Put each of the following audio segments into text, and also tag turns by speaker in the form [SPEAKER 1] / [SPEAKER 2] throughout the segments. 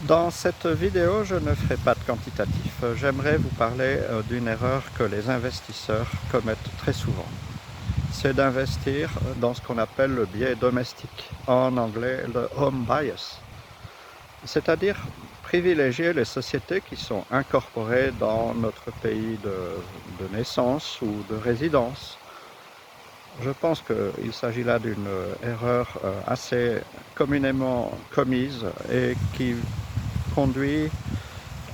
[SPEAKER 1] Dans cette vidéo, je ne ferai pas de quantitatif. J'aimerais vous parler d'une erreur que les investisseurs commettent très souvent. C'est d'investir dans ce qu'on appelle le biais domestique, en anglais le home bias. C'est-à-dire privilégier les sociétés qui sont incorporées dans notre pays de naissance ou de résidence. Je pense qu'il s'agit là d'une erreur assez communément commise et qui conduit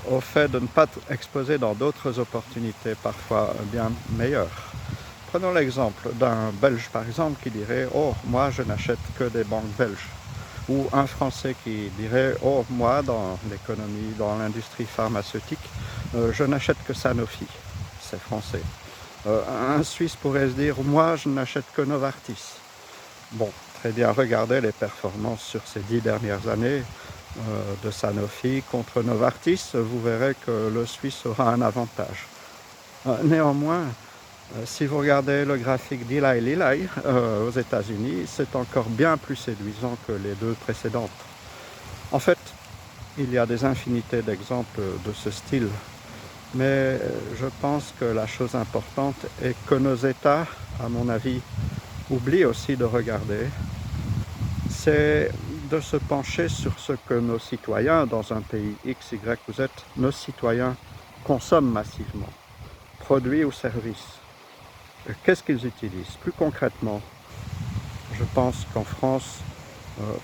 [SPEAKER 1] au fait de ne pas être exposé dans d'autres opportunités parfois bien meilleures. Prenons l'exemple d'un Belge par exemple qui dirait « Oh, moi je n'achète que des banques belges » ou un Français qui dirait « Oh, moi dans l'économie, dans l'industrie pharmaceutique, je n'achète que Sanofi », c'est français. Un Suisse pourrait se dire « Moi je n'achète que Novartis ». Bon, très bien, regardez les performances sur ces 10 dernières années de Sanofi contre Novartis, vous verrez que le Suisse aura un avantage. Néanmoins, si vous regardez le graphique d'Eli Lilly aux États-Unis, c'est encore bien plus séduisant que les deux précédentes. En fait, il y a des infinités d'exemples de ce style, mais je pense que la chose importante est que nos États, à mon avis, oublient aussi de regarder, c'est de se pencher sur ce que nos citoyens dans un pays X, Y ou Z, nos citoyens consomment massivement, produits ou services. Qu'est-ce qu'ils utilisent? Plus concrètement, je pense qu'en France,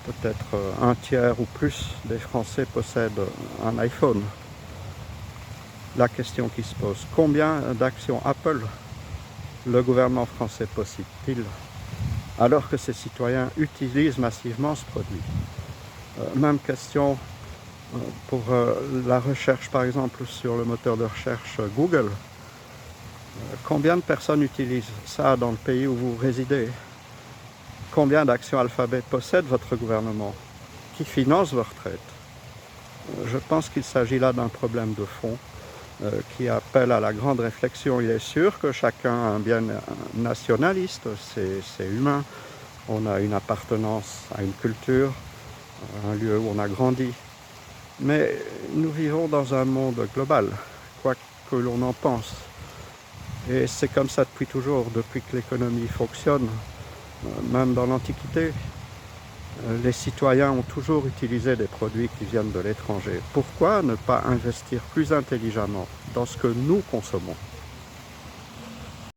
[SPEAKER 1] peut-être un tiers ou plus des Français possèdent un iPhone. La question qui se pose, combien d'actions Apple le gouvernement français possède-t-il alors que ses citoyens utilisent massivement ce produit? Même question pour la recherche, par exemple, sur le moteur de recherche Google. Combien de personnes utilisent ça dans le pays où vous résidez? Combien d'actions Alphabet possède votre gouvernement? Qui finance vos retraites? Je pense qu'il s'agit là d'un problème de fond qui appelle à la grande réflexion. Il est sûr que chacun a un bien nationaliste, c'est humain. On a une appartenance à une culture, un lieu où on a grandi. Mais nous vivons dans un monde global, quoi que l'on en pense. Et c'est comme ça depuis toujours, depuis que l'économie fonctionne, même dans l'Antiquité. Les citoyens ont toujours utilisé des produits qui viennent de l'étranger. Pourquoi ne pas investir plus intelligemment dans ce que nous consommons ?